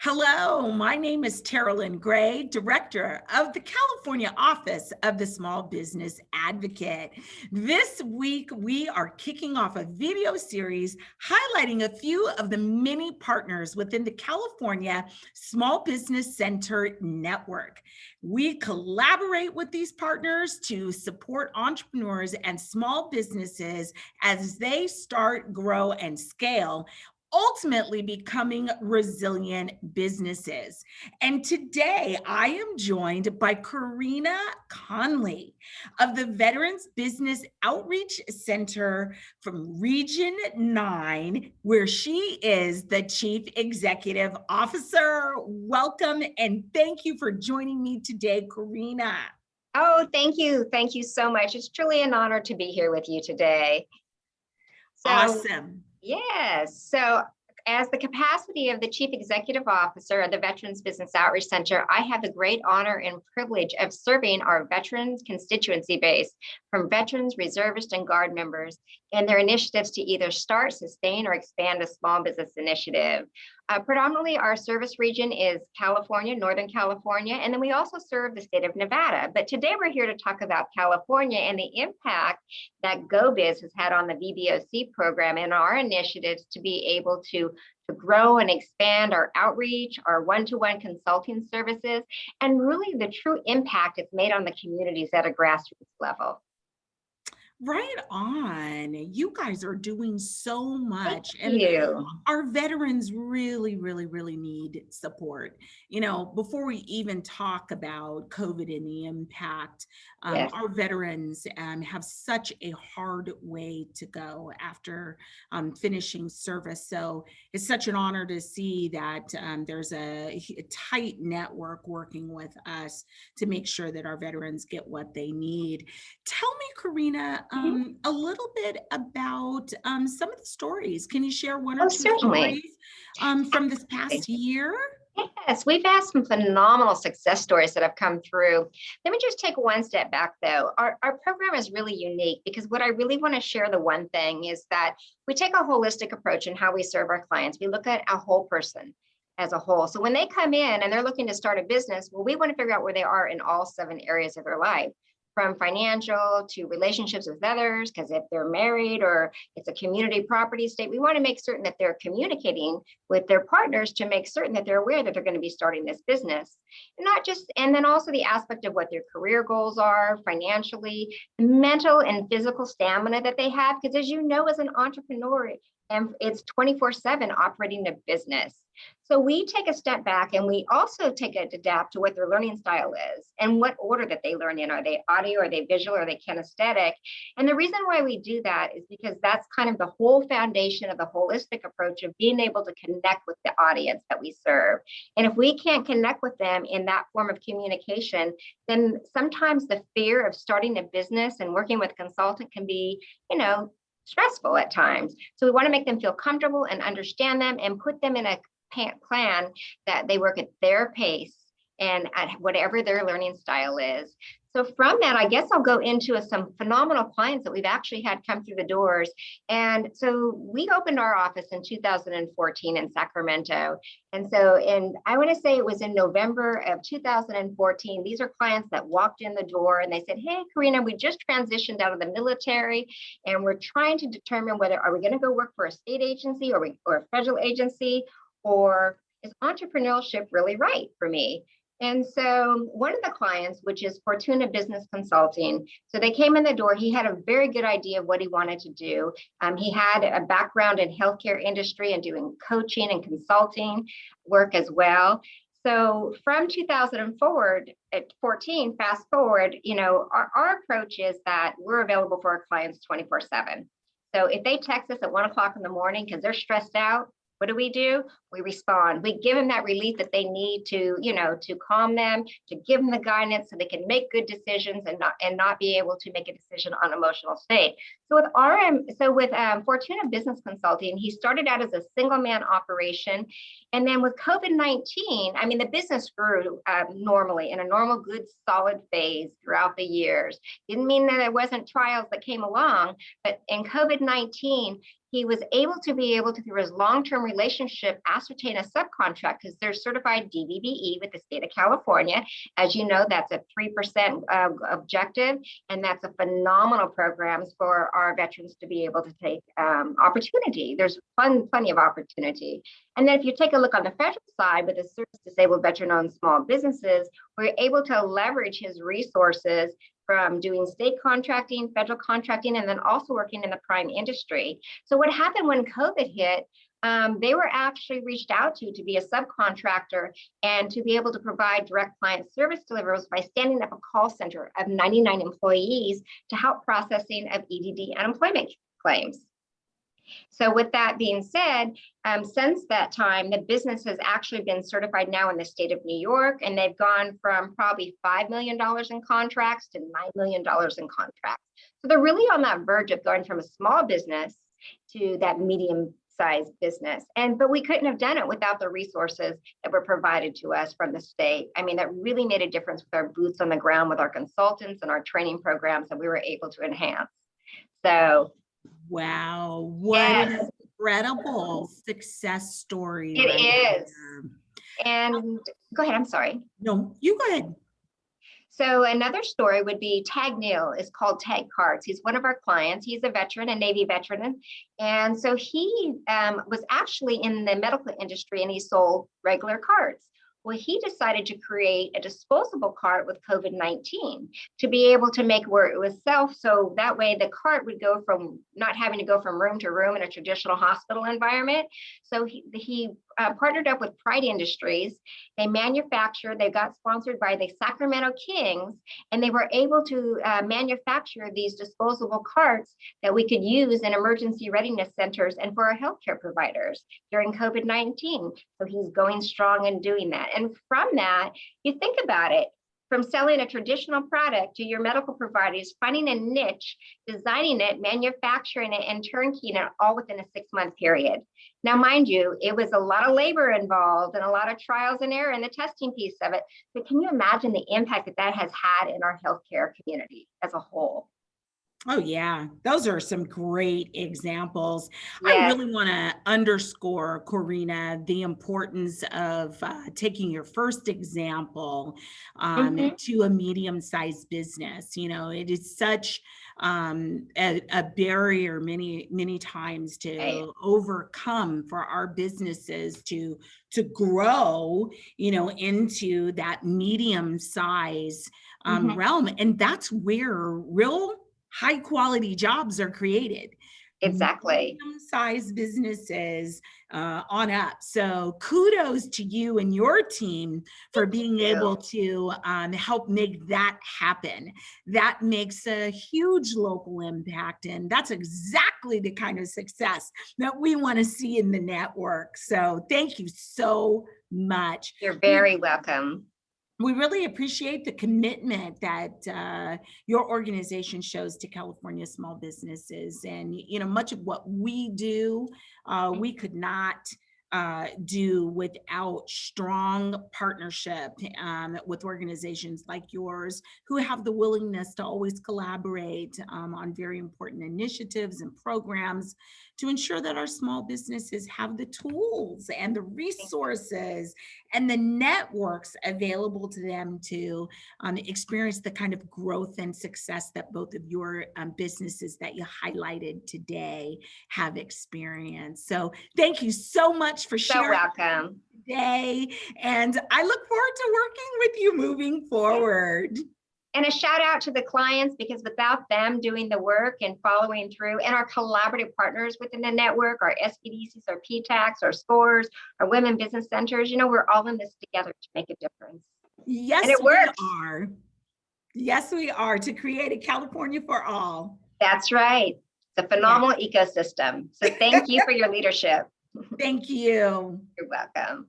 Hello, my name is Tara Lynn Gray, Director of the California Office of the Small Business Advocate. This week, we are kicking off a video series highlighting a few of the many partners within the California Small Business Center Network. We collaborate with these partners to support entrepreneurs and small businesses as they start, grow, and scale, ultimately becoming resilient businesses. And today I am joined by Coreena Conley of the Veterans Business Outreach Center from Region 9, where she is the Chief Executive Officer. Welcome and thank you for joining me today, Coreena. Oh, thank you. Thank you so much. It's truly an honor to be here with you today. Awesome. Yes. So as the capacity of the Chief Executive Officer of the Veterans Business Outreach Center, I have the great honor and privilege of serving our veterans constituency base from veterans, reservists, and Guard members in their initiatives to either start, sustain, or expand a small business initiative. Predominantly, our service region is California, Northern California, and then we also serve the state of Nevada. But today we're here to talk about California and the impact that GoBiz has had on the VBOC program and our initiatives to be able to grow and expand our outreach, our one-to-one consulting services, and really the true impact it's made on the communities at a grassroots level. Right on. You guys are doing so much. Thank you. Our veterans really need support. You know, before we even talk about COVID and the impact, Yes. our veterans have such a hard way to go after finishing service. So it's such an honor to see that there's a tight network working with us to make sure that our veterans get what they need. Tell me, Coreena, a little bit about some of the stories. Can you share one or two Certainly. stories from this past year? Yes, we've had some phenomenal success stories that have come through. Let me just take one step back, though. Our program is really unique because what I really want to share, the one thing is that we take a holistic approach in how we serve our clients. We look at a whole person as a whole. So when they come in and they're looking to start a business, well, we want to figure out where they are in all 7 areas of their life, from financial to relationships with others, because if they're married or it's a community property state, we want to make certain that they're communicating with their partners to make certain that they're aware that they're going to be starting this business. And then also the aspect of what their career goals are financially, mental and physical stamina that they have, because as you know, as an entrepreneur, and it's 24/7 operating a business. So we take a step back and we also take it to adapt to what their learning style is and what order that they learn in. Are they audio, are they visual, are they kinesthetic? And the reason why we do that is because that's kind of the whole foundation of the holistic approach of being able to connect with the audience that we serve. And if we can't connect with them in that form of communication, then sometimes the fear of starting a business and working with a consultant can be, stressful at times. So we want to make them feel comfortable and understand them and put them in a plan that they work at their pace and at whatever their learning style is. So from that, I guess I'll go into some phenomenal clients that we've actually had come through the doors. And so we opened our office in 2014 in Sacramento. And I want to say it was in November of 2014. These are clients that walked in the door and they said, "Hey, Coreena, we just transitioned out of the military and we're trying to determine whether are we going to go work for a state agency or a federal agency, or is entrepreneurship really right for me?" And so one of the clients, which is Fortuna Business Consulting, so they came in the door. He had a very good idea of what he wanted to do. He had a background in healthcare industry and doing coaching and consulting work as well. So from 2014, fast forward, our approach is that we're available for our clients 24/7. So if they text us at 1:00 in the morning because they're stressed out, what do? We respond. We give them that relief that they need to calm them, to give them the guidance so they can make good decisions and not be able to make a decision on emotional state. So with Fortuna Business Consulting, he started out as a single man operation. And then with COVID-19, I mean, the business grew normally in a normal, good, solid phase throughout the years. Didn't mean that there wasn't trials that came along, but in COVID-19, he was able to through his long-term relationship, ascertain a subcontract because they're certified DVBE with the state of California. As you know, that's a 3% objective, and that's a phenomenal programs for our veterans to be able to take opportunity. There's plenty of opportunity. And then if you take a look on the federal side with the service disabled veteran-owned small businesses, we're able to leverage his resources from doing state contracting, federal contracting, and then also working in the prime industry. So what happened when COVID hit, they were actually reached out to be a subcontractor and to be able to provide direct client service deliverables by standing up a call center of 99 employees to help processing of EDD unemployment claims. So with that being said, since that time, the business has actually been certified now in the state of New York, and they've gone from probably $5 million in contracts to $9 million in contracts. So they're really on that verge of going from a small business to that medium-sized business. But we couldn't have done it without the resources that were provided to us from the state. I mean, that really made a difference with our boots on the ground, with our consultants and our training programs that we were able to enhance. So wow, what an incredible success story. It right is. there. And go ahead, I'm sorry. No, you go ahead. So another story would be Tag Neal is called Tag Cards. He's one of our clients. He's a veteran, a Navy veteran. And so he was actually in the medical industry and he sold regular cards. Well, he decided to create a disposable cart with COVID-19 to be able to make where it was self. So that way the cart would go from not having to go from room to room in a traditional hospital environment. So he partnered up with Pride Industries. They got sponsored by the Sacramento Kings, and they were able to manufacture these disposable carts that we could use in emergency readiness centers and for our healthcare providers during COVID-19. So he's going strong in doing that. And from that, you think about it, from selling a traditional product to your medical providers, finding a niche, designing it, manufacturing it, and turnkeying it all within a 6-month period. Now, mind you, it was a lot of labor involved and a lot of trials and error in the testing piece of it. But can you imagine the impact that has had in our healthcare community as a whole? Oh, yeah, those are some great examples. Yes. I really want to underscore, Coreena, the importance of taking your first example to a medium-sized business. You know, it is such a barrier many times to overcome for our businesses to grow, you know, into that medium size realm. And that's where real high quality jobs are created. Exactly. Medium-sized businesses on up. So kudos to you and your team for being able to help make that happen. That makes a huge local impact. And that's exactly the kind of success that we want to see in the network. So thank you so much. You're very welcome. We really appreciate the commitment that your organization shows to California small businesses. And, you know, much of what we do, we could not do without strong partnership with organizations like yours who have the willingness to always collaborate on very important initiatives and programs to ensure that our small businesses have the tools and the resources and the networks available to them to experience the kind of growth and success that both of your businesses that you highlighted today have experienced. So thank you so much for sharing today. And I look forward to working with you moving forward. And a shout out to the clients, because without them doing the work and following through, and our collaborative partners within the network, our SPDCs, our PTACs, our SCORES, our women business centers, you know, we're all in this together to make a difference. Yes, and it works. We are. Yes, we are, to create a California for all. That's right. It's a phenomenal ecosystem. So thank you for your leadership. Thank you. You're welcome.